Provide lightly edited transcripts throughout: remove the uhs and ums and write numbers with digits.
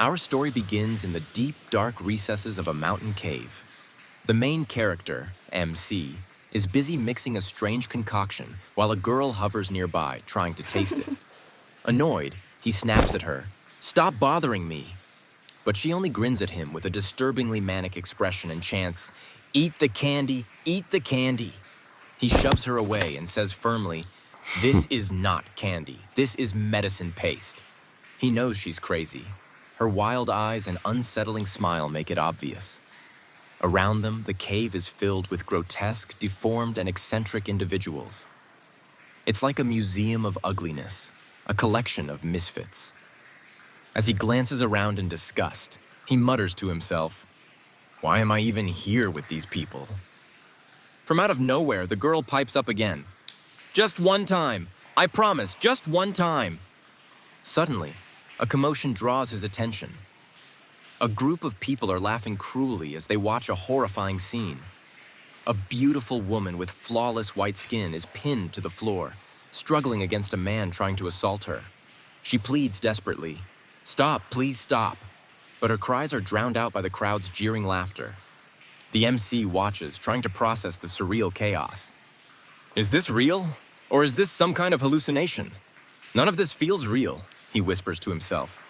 Our story begins in the deep, dark recesses of a mountain cave. The main character, MC, is busy mixing a strange concoction while a girl hovers nearby, trying to taste it. Annoyed, he snaps at her, "Stop bothering me!" But she only grins at him with a disturbingly manic expression and chants, "Eat the candy, eat the candy!" He shoves her away and says firmly, "This is not candy, this is medicine paste." He knows she's crazy. Her wild eyes and unsettling smile make it obvious. Around them, the cave is filled with grotesque, deformed, and eccentric individuals. It's like a museum of ugliness, a collection of misfits. As he glances around in disgust, he mutters to himself, "Why am I even here with these people?" From out of nowhere, the girl pipes up again. "Just one time. I promise, just one time." Suddenly, a commotion draws his attention. A group of people are laughing cruelly as they watch a horrifying scene. A beautiful woman with flawless white skin is pinned to the floor, struggling against a man trying to assault her. She pleads desperately, "Stop, please stop." But her cries are drowned out by the crowd's jeering laughter. The MC watches, trying to process the surreal chaos. "Is this real? Or is this some kind of hallucination? None of this feels real," he whispers to himself.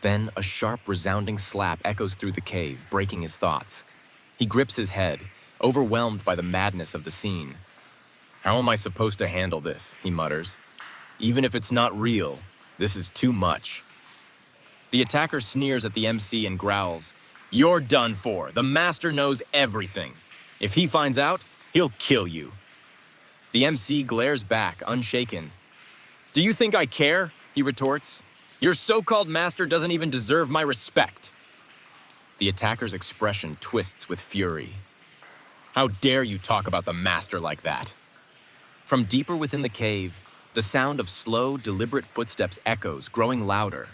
Then a sharp, resounding slap echoes through the cave, breaking his thoughts. He grips his head, overwhelmed by the madness of the scene. "How am I supposed to handle this?" he mutters. "Even if it's not real, this is too much." The attacker sneers at the MC and growls, "You're done for. The master knows everything. If he finds out, he'll kill you." The MC glares back, unshaken. "Do you think I care?" he retorts. "Your so-called master doesn't even deserve my respect." The attacker's expression twists with fury. "How dare you talk about the master like that?" From deeper within the cave, the sound of slow, deliberate footsteps echoes, growing louder.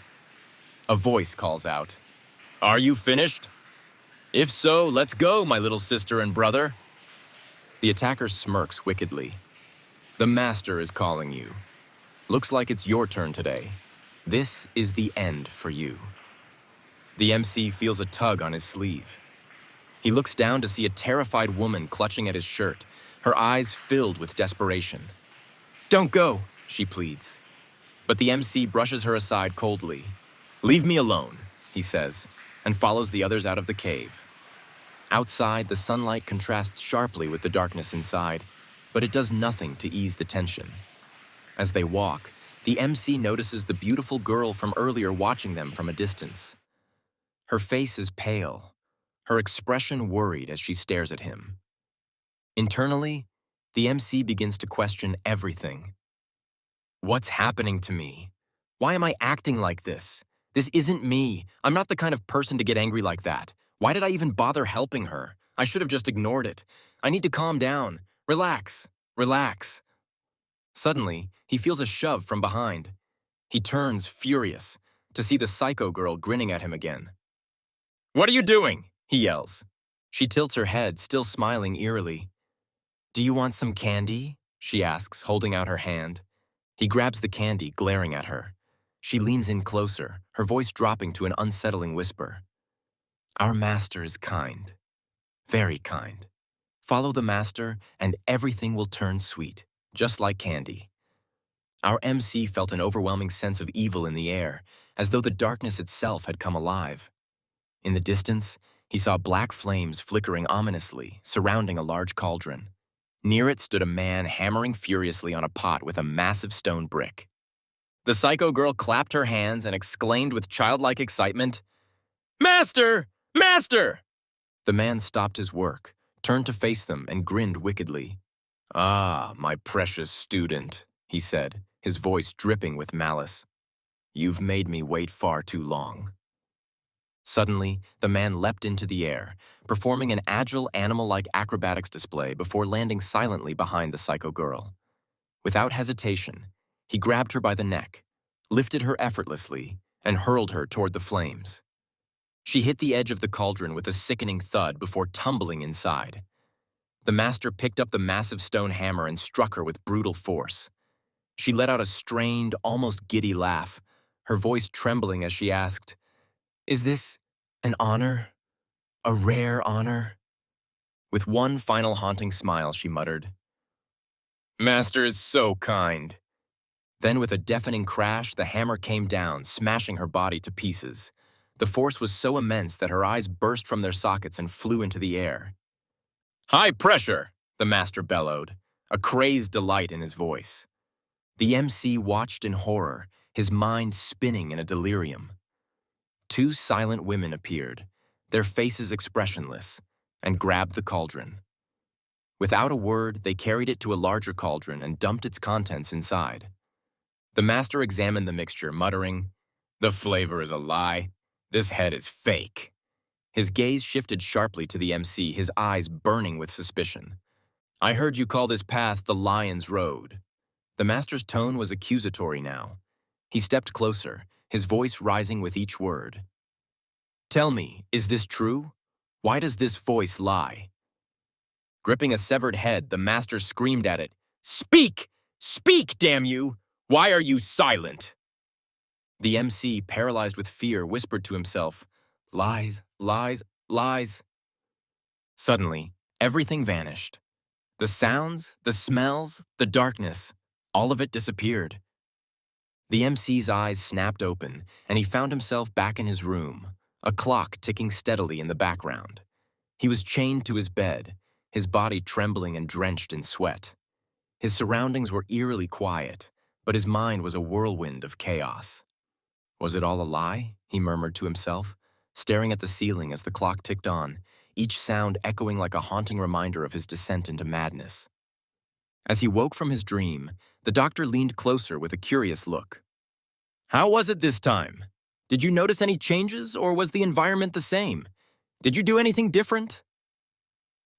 A voice calls out, "Are you finished? If so, let's go, my little sister and brother." The attacker smirks wickedly. "The master is calling you. Looks like it's your turn today. This is the end for you." The MC feels a tug on his sleeve. He looks down to see a terrified woman clutching at his shirt, her eyes filled with desperation. "Don't go," she pleads. But the MC brushes her aside coldly. "Leave me alone," he says, and follows the others out of the cave. Outside, the sunlight contrasts sharply with the darkness inside, but it does nothing to ease the tension. As they walk, the MC notices the beautiful girl from earlier watching them from a distance. Her face is pale, her expression worried as she stares at him. Internally, the MC begins to question everything. What's happening to me? Why am I acting like this? This isn't me. I'm not the kind of person to get angry like that. Why did I even bother helping her? I should have just ignored it. I need to calm down. Relax. Relax. Suddenly, he feels a shove from behind. He turns, furious, to see the psycho girl grinning at him again. "What are you doing?" he yells. She tilts her head, still smiling eerily. "Do you want some candy?" she asks, holding out her hand. He grabs the candy, glaring at her. She leans in closer, her voice dropping to an unsettling whisper. "Our master is kind. Very kind. Follow the master, and everything will turn sweet, just like candy." Our MC felt an overwhelming sense of evil in the air, as though the darkness itself had come alive. In the distance, he saw black flames flickering ominously, surrounding a large cauldron. Near it stood a man hammering furiously on a pot with a massive stone brick. The psycho girl clapped her hands and exclaimed with childlike excitement, "Master! Master!" The man stopped his work, turned to face them, and grinned wickedly. "Ah, my precious student," he said, his voice dripping with malice. "You've made me wait far too long." Suddenly, the man leapt into the air, performing an agile, animal-like acrobatics display before landing silently behind the psycho girl. Without hesitation, he grabbed her by the neck, lifted her effortlessly, and hurled her toward the flames. She hit the edge of the cauldron with a sickening thud before tumbling inside. The master picked up the massive stone hammer and struck her with brutal force. She let out a strained, almost giddy laugh, her voice trembling as she asked, Is this an honor? A rare honor? With one final haunting smile, she muttered, Master is so kind. Then with a deafening crash, the hammer came down, smashing her body to pieces. The force was so immense that her eyes burst from their sockets and flew into the air. High pressure, the master bellowed, a crazed delight in his voice. The MC watched in horror, his mind spinning in a delirium. Two silent women appeared, their faces expressionless, and grabbed the cauldron. Without a word, they carried it to a larger cauldron and dumped its contents inside. The master examined the mixture, muttering, The flavor is a lie. This head is fake. His gaze shifted sharply to the MC, his eyes burning with suspicion. I heard you call this path the Lion's Road. The master's tone was accusatory now. He stepped closer, his voice rising with each word. Tell me, is this true? Why does this voice lie? Gripping a severed head, the master screamed at it, Speak! Speak, damn you! Why are you silent? The MC, paralyzed with fear, whispered to himself, Lies, lies, lies. Suddenly, everything vanished. The sounds, the smells, the darkness, all of it disappeared. The MC's eyes snapped open, and he found himself back in his room, a clock ticking steadily in the background. He was chained to his bed, his body trembling and drenched in sweat. His surroundings were eerily quiet, but his mind was a whirlwind of chaos. Was it all a lie? He murmured to himself, staring at the ceiling as the clock ticked on, each sound echoing like a haunting reminder of his descent into madness. As he woke from his dream, the doctor leaned closer with a curious look. How was it this time? Did you notice any changes, or was the environment the same? Did you do anything different?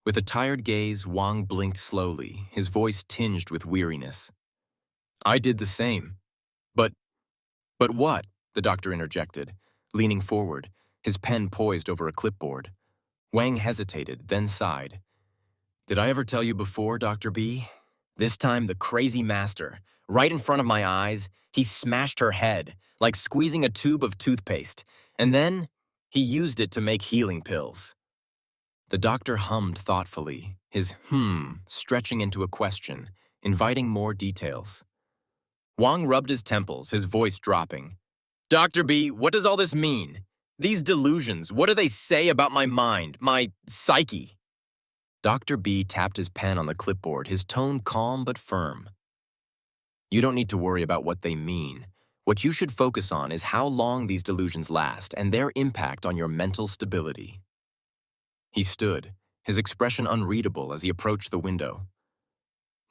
With a tired gaze, Wang blinked slowly, his voice tinged with weariness. I did the same. But what? The doctor interjected, leaning forward, his pen poised over a clipboard. Wang hesitated, then sighed. Did I ever tell you before, Dr. B? This time the crazy master, right in front of my eyes, he smashed her head, like squeezing a tube of toothpaste, and then he used it to make healing pills. The doctor hummed thoughtfully, his stretching into a question, inviting more details. Wang rubbed his temples, his voice dropping. Dr. B, what does all this mean? These delusions, what do they say about my mind, my psyche? Dr. B tapped his pen on the clipboard, his tone calm but firm. You don't need to worry about what they mean. What you should focus on is how long these delusions last and their impact on your mental stability. He stood, his expression unreadable as he approached the window.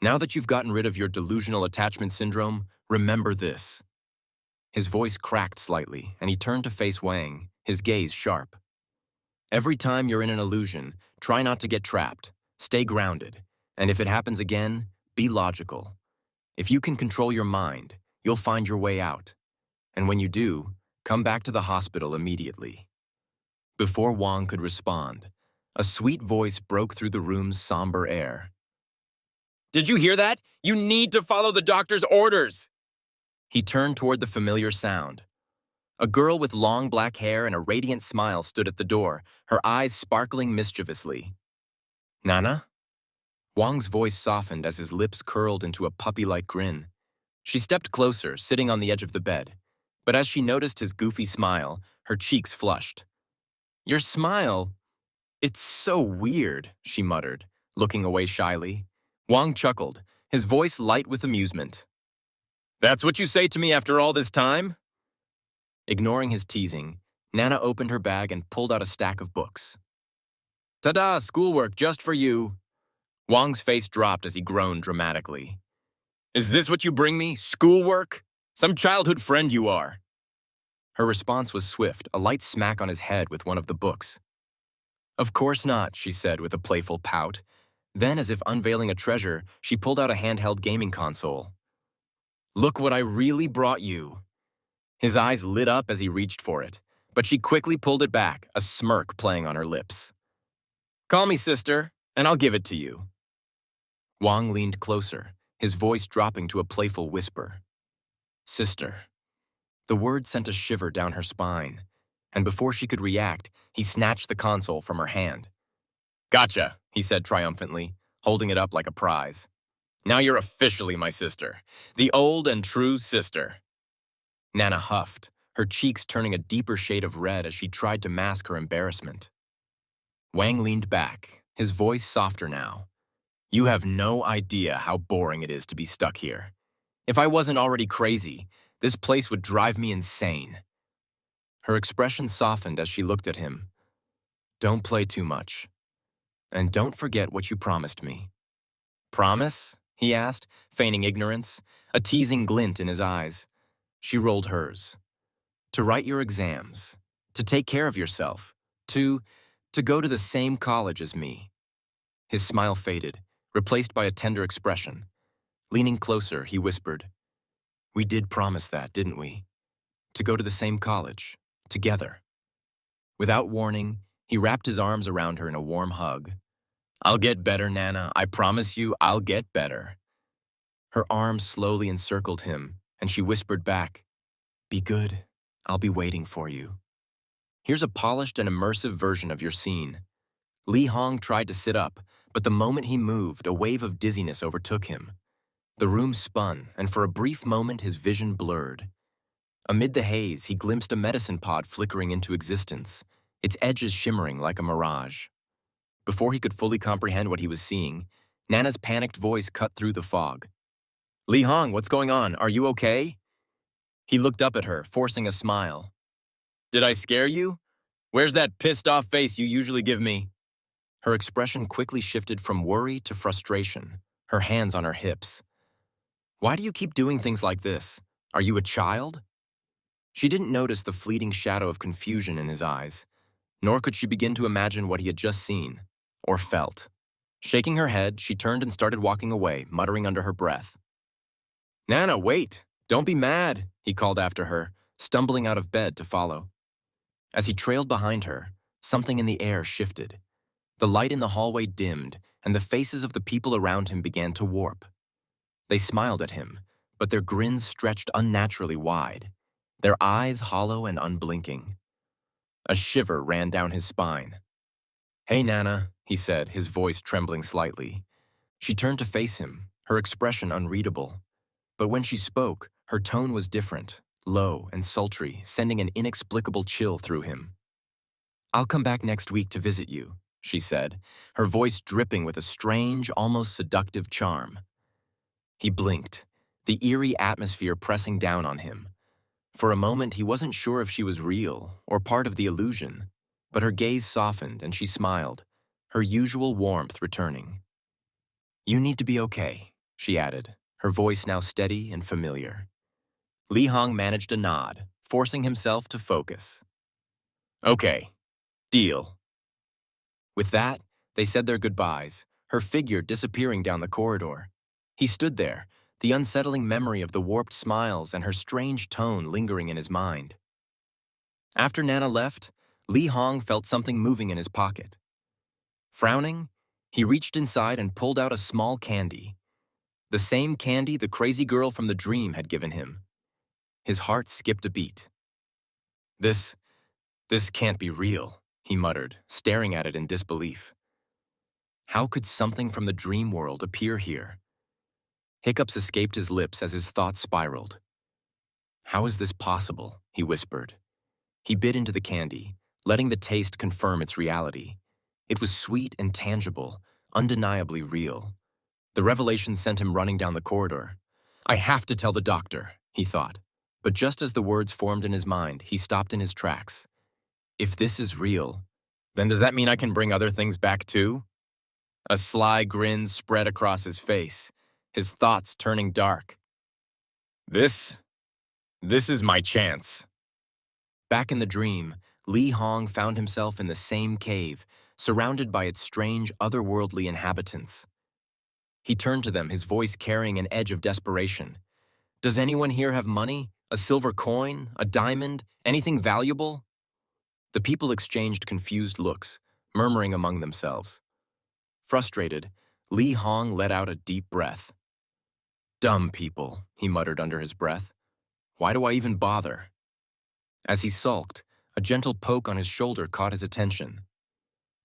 Now that you've gotten rid of your delusional attachment syndrome, remember this. His voice cracked slightly, and he turned to face Wang, his gaze sharp. Every time you're in an illusion, try not to get trapped, stay grounded, and if it happens again, be logical. If you can control your mind, you'll find your way out. And when you do, come back to the hospital immediately. Before Wang could respond, a sweet voice broke through the room's somber air. Did you hear that? You need to follow the doctor's orders! He turned toward the familiar sound. A girl with long black hair and a radiant smile stood at the door, her eyes sparkling mischievously. Nana? Wang's voice softened as his lips curled into a puppy-like grin. She stepped closer, sitting on the edge of the bed. But as she noticed his goofy smile, her cheeks flushed. Your smile? It's so weird, she muttered, looking away shyly. Wang chuckled, his voice light with amusement. That's what you say to me after all this time? Ignoring his teasing, Nana opened her bag and pulled out a stack of books. Ta-da, schoolwork just for you. Wang's face dropped as he groaned dramatically. Is this what you bring me? Schoolwork? Some childhood friend you are. Her response was swift, a light smack on his head with one of the books. Of course not, she said with a playful pout. Then, as if unveiling a treasure, she pulled out a handheld gaming console. Look what I really brought you. His eyes lit up as he reached for it, but she quickly pulled it back, a smirk playing on her lips. Call me sister, and I'll give it to you. Wang leaned closer, his voice dropping to a playful whisper. Sister. The word sent a shiver down her spine. And before she could react, he snatched the console from her hand. "Gotcha," he said triumphantly, holding it up like a prize. "Now you're officially my sister. The old and true sister." Nana huffed, her cheeks turning a deeper shade of red as she tried to mask her embarrassment. Wang leaned back, his voice softer now. "You have no idea how boring it is to be stuck here. If I wasn't already crazy, this place would drive me insane." Her expression softened as she looked at him. "Don't play too much. And don't forget what you promised me." "Promise?" he asked, feigning ignorance, a teasing glint in his eyes. She rolled hers. "To write your exams, to take care of yourself, to go to the same college as me." His smile faded, replaced by a tender expression. Leaning closer, he whispered, "We did promise that, didn't we? To go to the same college, together." Without warning, he wrapped his arms around her in a warm hug. "I'll get better, Nana. I promise you, I'll get better." Her arms slowly encircled him, and she whispered back, "Be good. I'll be waiting for you." Here's a polished and immersive version of your scene. Li Hong tried to sit up, but the moment he moved, a wave of dizziness overtook him. The room spun, and for a brief moment his vision blurred. Amid the haze, he glimpsed a medicine pod flickering into existence, its edges shimmering like a mirage. Before he could fully comprehend what he was seeing, Nana's panicked voice cut through the fog. "Li Hong, what's going on? Are you okay?" He looked up at her, forcing a smile. "Did I scare you? Where's that pissed-off face you usually give me?" Her expression quickly shifted from worry to frustration, her hands on her hips. "Why do you keep doing things like this? Are you a child?" She didn't notice the fleeting shadow of confusion in his eyes, nor could she begin to imagine what he had just seen, or felt. Shaking her head, she turned and started walking away, muttering under her breath. "Nana, wait! Don't be mad!" he called after her, stumbling out of bed to follow. As he trailed behind her, something in the air shifted. The light in the hallway dimmed, and the faces of the people around him began to warp. They smiled at him, but their grins stretched unnaturally wide, their eyes hollow and unblinking. A shiver ran down his spine. "Hey, Nana," he said, his voice trembling slightly. She turned to face him, her expression unreadable. But when she spoke, her tone was different, low and sultry, sending an inexplicable chill through him. "I'll come back next week to visit you," she said, her voice dripping with a strange, almost seductive charm. He blinked, the eerie atmosphere pressing down on him. For a moment, he wasn't sure if she was real or part of the illusion, but her gaze softened and she smiled, her usual warmth returning. "You need to be okay," she added, her voice now steady and familiar. Li Hong managed a nod, forcing himself to focus. "Okay, deal." With that, they said their goodbyes, her figure disappearing down the corridor. He stood there, the unsettling memory of the warped smiles and her strange tone lingering in his mind. After Nana left, Li Hong felt something moving in his pocket. Frowning, he reached inside and pulled out a small candy. The same candy the crazy girl from the dream had given him. His heart skipped a beat. This can't be real," he muttered, staring at it in disbelief. How could something from the dream world appear here? Hiccups escaped his lips as his thoughts spiraled. "How is this possible?" he whispered. He bit into the candy, letting the taste confirm its reality. It was sweet and tangible, undeniably real. The revelation sent him running down the corridor. "I have to tell the doctor," he thought. But just as the words formed in his mind, he stopped in his tracks. If this is real, then does that mean I can bring other things back too? A sly grin spread across his face, his thoughts turning dark. This is my chance." Back in the dream, Li Hong found himself in the same cave, surrounded by its strange, otherworldly inhabitants. He turned to them, his voice carrying an edge of desperation. "Does anyone here have money? A silver coin? A diamond? Anything valuable?" The people exchanged confused looks, murmuring among themselves. Frustrated, Li Hong let out a deep breath. "Dumb people," he muttered under his breath. "Why do I even bother?" As he sulked, A gentle poke on his shoulder caught his attention.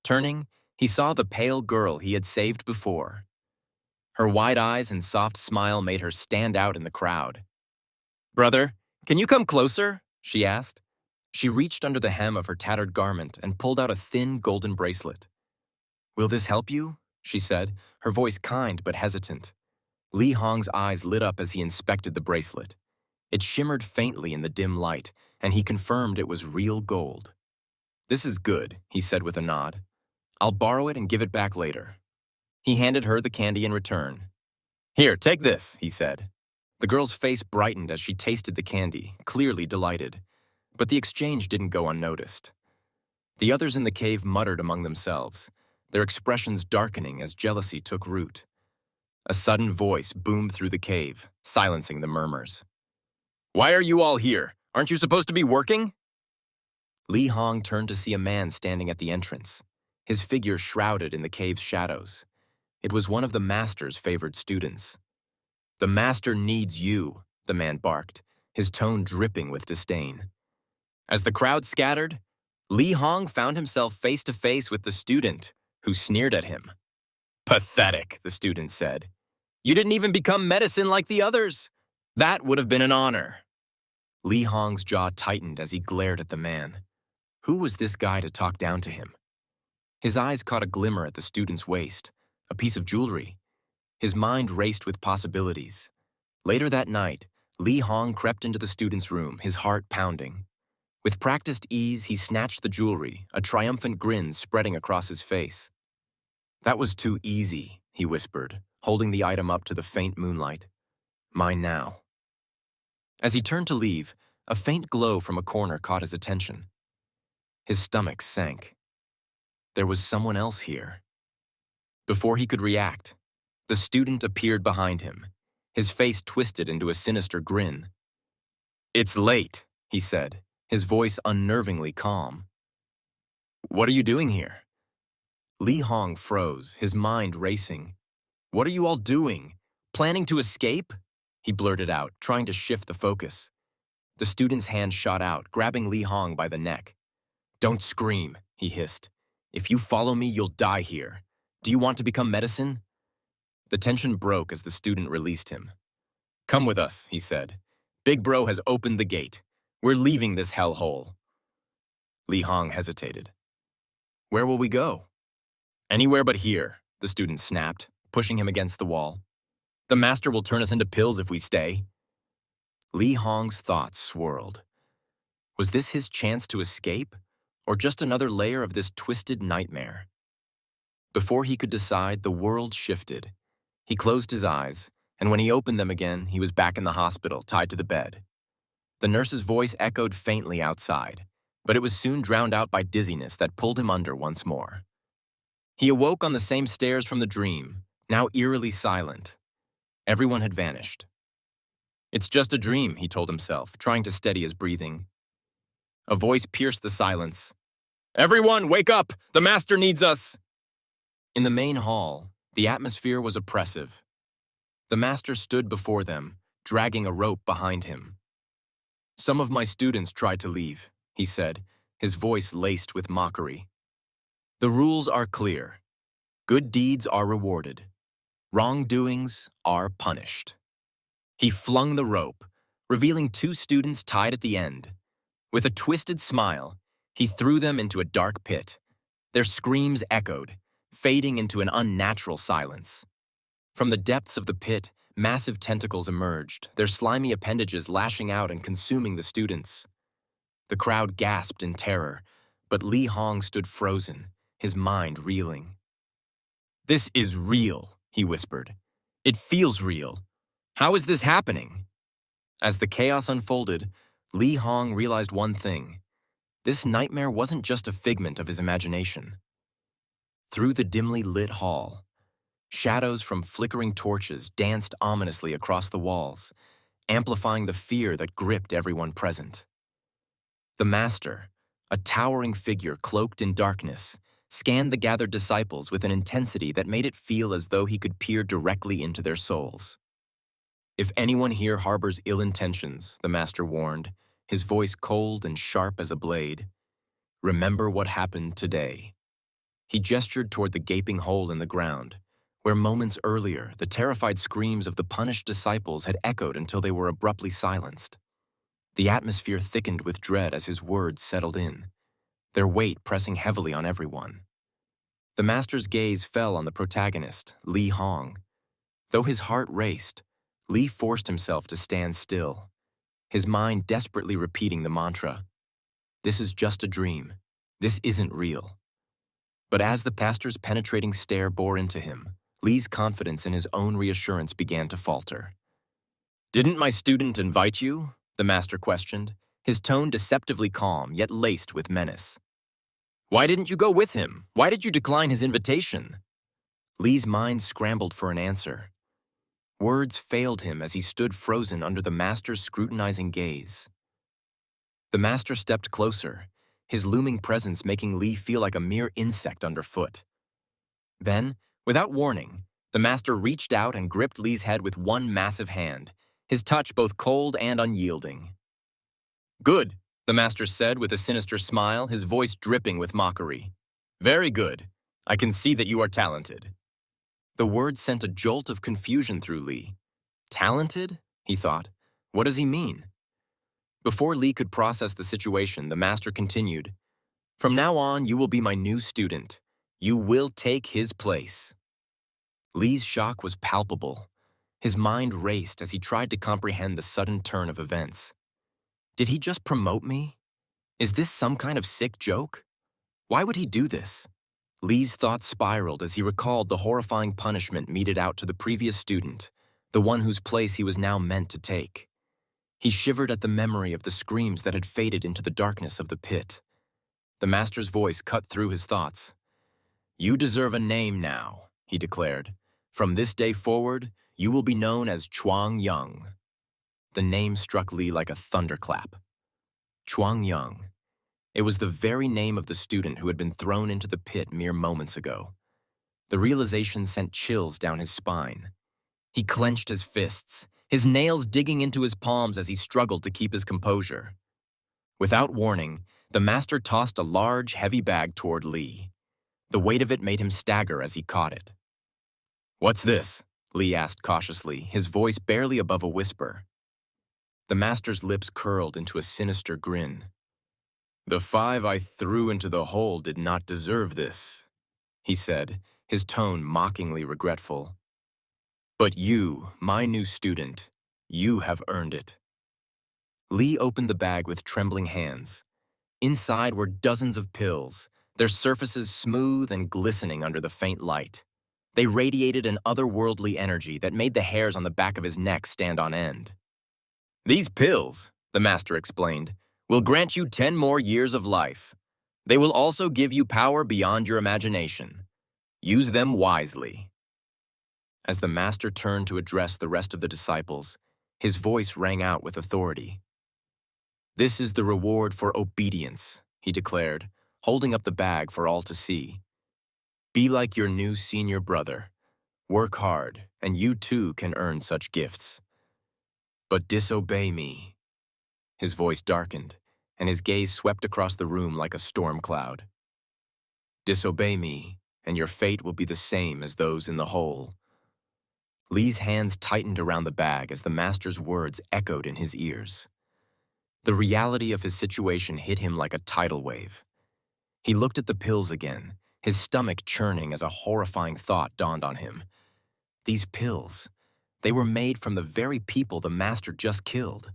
Turning, he saw the pale girl he had saved before. Her wide eyes and soft smile made her stand out in the crowd. "Brother, can you come closer?" she asked. She reached under the hem of her tattered garment and pulled out a thin golden bracelet. "Will this help you?" she said, her voice kind but hesitant. Li Hong's eyes lit up as he inspected the bracelet. It shimmered faintly in the dim light, and he confirmed it was real gold. "This is good," he said with a nod. "I'll borrow it and give it back later." He handed her the candy in return. "Here, take this," he said. The girl's face brightened as she tasted the candy, clearly delighted. But the exchange didn't go unnoticed. The others in the cave muttered among themselves, their expressions darkening as jealousy took root. A sudden voice boomed through the cave, silencing the murmurs. "Why are you all here? Aren't you supposed to be working?" Li Hong turned to see a man standing at the entrance, his figure shrouded in the cave's shadows. It was one of the master's favored students. "The master needs you," the man barked, his tone dripping with disdain. As the crowd scattered, Li Hong found himself face to face with the student, who sneered at him. "Pathetic," the student said. "You didn't even become medicine like the others. That would have been an honor." Li Hong's jaw tightened as he glared at the man. Who was this guy to talk down to him? His eyes caught a glimmer at the student's waist, a piece of jewelry. His mind raced with possibilities. Later that night, Li Hong crept into the student's room, his heart pounding. With practiced ease, he snatched the jewelry, a triumphant grin spreading across his face. "That was too easy," he whispered, holding the item up to the faint moonlight. "Mine now." As he turned to leave, a faint glow from a corner caught his attention. His stomach sank. There was someone else here. Before he could react, the student appeared behind him, his face twisted into a sinister grin. "It's late," he said, his voice unnervingly calm. "What are you doing here?" Li Hong froze, his mind racing. "What are you all doing? Planning to escape?" he blurted out, trying to shift the focus. The student's hand shot out, grabbing Li Hong by the neck. "Don't scream," he hissed. "If you follow me, you'll die here. Do you want to become medicine?" The tension broke as the student released him. "Come with us," he said. "Big Bro has opened the gate. We're leaving this hellhole." Li Hong hesitated. "Where will we go?" "Anywhere but here," the student snapped, pushing him against the wall. "The master will turn us into pills if we stay." Li Hong's thoughts swirled. Was this his chance to escape, or just another layer of this twisted nightmare? Before he could decide, the world shifted. He closed his eyes, and when he opened them again, he was back in the hospital, tied to the bed. The nurse's voice echoed faintly outside, but it was soon drowned out by dizziness that pulled him under once more. He awoke on the same stairs from the dream, now eerily silent. Everyone had vanished. "It's just a dream," he told himself, trying to steady his breathing. A voice pierced the silence. "Everyone, wake up! The master needs us!" In the main hall, the atmosphere was oppressive. The master stood before them, dragging a rope behind him. "Some of my students tried to leave," he said, his voice laced with mockery. "The rules are clear. Good deeds are rewarded. Wrongdoings are punished." He flung the rope, revealing 2 students tied at the end. With a twisted smile, he threw them into a dark pit. Their screams echoed, fading into an unnatural silence. From the depths of the pit, massive tentacles emerged, their slimy appendages lashing out and consuming the students. The crowd gasped in terror, but Li Hong stood frozen, his mind reeling. "This is real," he whispered. "It feels real. How is this happening?" As the chaos unfolded, Li Hong realized one thing. This nightmare wasn't just a figment of his imagination. Through the dimly lit hall, shadows from flickering torches danced ominously across the walls, amplifying the fear that gripped everyone present. The master, a towering figure cloaked in darkness, scanned the gathered disciples with an intensity that made it feel as though he could peer directly into their souls. "If anyone here harbors ill intentions," the master warned, his voice cold and sharp as a blade, Remember what happened today. He gestured toward the gaping hole in the ground, where moments earlier the terrified screams of the punished disciples had echoed until they were abruptly silenced. The atmosphere thickened with dread as his words settled in, their weight pressing heavily on everyone. The master's gaze fell on the protagonist, Li Hong. Though his heart raced, Li forced himself to stand still, his mind desperately repeating the mantra, "This is just a dream. This isn't real." But as the pastor's penetrating stare bore into him, Li's confidence in his own reassurance began to falter. "Didn't my student invite you?" the master questioned, his tone deceptively calm yet laced with menace. "Why didn't you go with him? Why did you decline his invitation?" Li's mind scrambled for an answer. Words failed him as he stood frozen under the master's scrutinizing gaze. The master stepped closer, his looming presence making Li feel like a mere insect underfoot. Then, without warning, the master reached out and gripped Li's head with one massive hand, his touch both cold and unyielding. "Good," the master said with a sinister smile, his voice dripping with mockery. "Very good. I can see that you are talented." The word sent a jolt of confusion through Li. "Talented?" he thought. "What does he mean?" Before Li could process the situation, the master continued, "From now on, you will be my new student. You will take his place." Li's shock was palpable. His mind raced as he tried to comprehend the sudden turn of events. Did he just promote me? Is this some kind of sick joke? Why would he do this? Li's thoughts spiraled as he recalled the horrifying punishment meted out to the previous student, the one whose place he was now meant to take. He shivered at the memory of the screams that had faded into the darkness of the pit. The master's voice cut through his thoughts. "You deserve a name now," he declared. "From this day forward, you will be known as Chuang Yang." The name struck Li like a thunderclap. Chuang Yang. It was the very name of the student who had been thrown into the pit mere moments ago. The realization sent chills down his spine. He clenched his fists, his nails digging into his palms as he struggled to keep his composure. Without warning, the master tossed a large, heavy bag toward Li. The weight of it made him stagger as he caught it. "What's this?" Li asked cautiously, his voice barely above a whisper. The master's lips curled into a sinister grin. "The 5 I threw into the hole did not deserve this," he said, his tone mockingly regretful. "But you, my new student, you have earned it." Li opened the bag with trembling hands. Inside were dozens of pills, their surfaces smooth and glistening under the faint light. They radiated an otherworldly energy that made the hairs on the back of his neck stand on end. "These pills," the master explained, "will grant you 10 more years of life. They will also give you power beyond your imagination. Use them wisely." As the master turned to address the rest of the disciples, his voice rang out with authority. "This is the reward for obedience," he declared, holding up the bag for all to see. "Be like your new senior brother. Work hard, and you too can earn such gifts. But disobey me." His voice darkened, and his gaze swept across the room like a storm cloud. "Disobey me, and your fate will be the same as those in the hole." Li's hands tightened around the bag as the master's words echoed in his ears. The reality of his situation hit him like a tidal wave. He looked at the pills again, his stomach churning as a horrifying thought dawned on him. These pills, they were made from the very people the master just killed.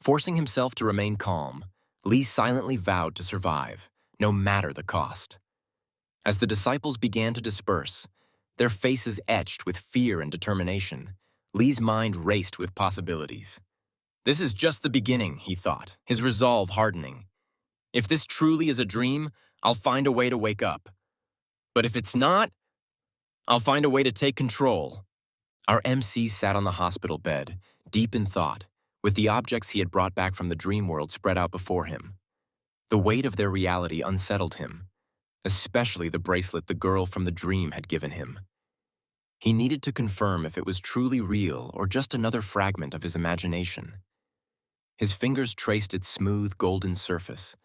Forcing himself to remain calm, Li silently vowed to survive, no matter the cost. As the disciples began to disperse, their faces etched with fear and determination, Li's mind raced with possibilities. This is just the beginning, he thought, his resolve hardening. If this truly is a dream, I'll find a way to wake up. But if it's not, I'll find a way to take control. Our MC sat on the hospital bed, deep in thought, with the objects he had brought back from the dream world spread out before him. The weight of their reality unsettled him, especially the bracelet the girl from the dream had given him. He needed to confirm if it was truly real or just another fragment of his imagination. His fingers traced its smooth golden surface,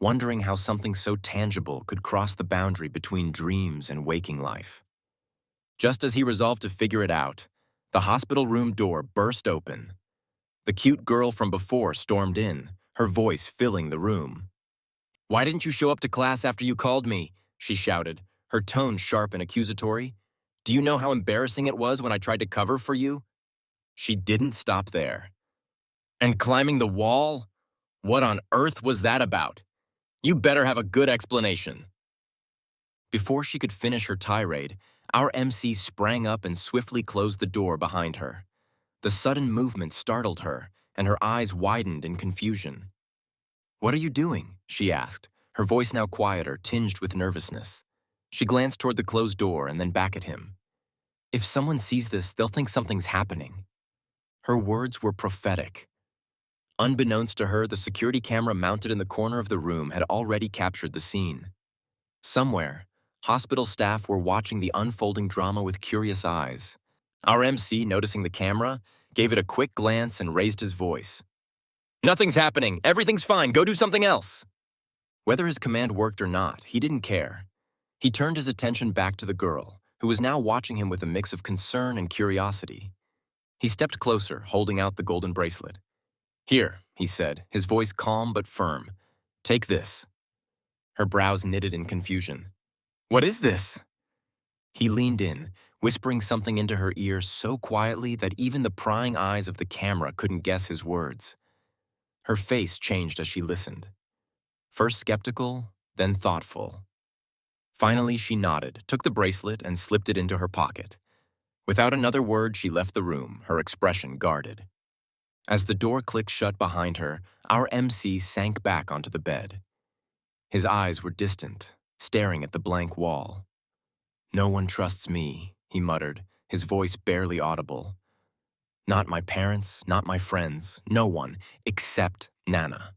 wondering how something so tangible could cross the boundary between dreams and waking life. Just as he resolved to figure it out, the hospital room door burst open. The cute girl from before stormed in, her voice filling the room. "Why didn't you show up to class after you called me?" she shouted, her tone sharp and accusatory. "Do you know how embarrassing it was when I tried to cover for you?" She didn't stop there. "And climbing the wall? What on earth was that about? You better have a good explanation." Before she could finish her tirade, our MC sprang up and swiftly closed the door behind her. The sudden movement startled her, and her eyes widened in confusion. "What are you doing?" she asked, her voice now quieter, tinged with nervousness. She glanced toward the closed door and then back at him. "If someone sees this, they'll think something's happening." Her words were prophetic. Unbeknownst to her, the security camera mounted in the corner of the room had already captured the scene. Somewhere, hospital staff were watching the unfolding drama with curious eyes. Our MC, noticing the camera, gave it a quick glance and raised his voice. "Nothing's happening. Everything's fine. Go do something else." Whether his command worked or not, he didn't care. He turned his attention back to the girl, who was now watching him with a mix of concern and curiosity. He stepped closer, holding out the golden bracelet. "Here," he said, his voice calm but firm. "Take this." Her brows knitted in confusion. "What is this?" He leaned in, whispering something into her ear so quietly that even the prying eyes of the camera couldn't guess his words. Her face changed as she listened. First skeptical, then thoughtful. Finally, she nodded, took the bracelet, and slipped it into her pocket. Without another word, she left the room, her expression guarded. As the door clicked shut behind her, our MC sank back onto the bed. His eyes were distant, staring at the blank wall. "No one trusts me," he muttered, his voice barely audible. "Not my parents, not my friends, no one, except Nana."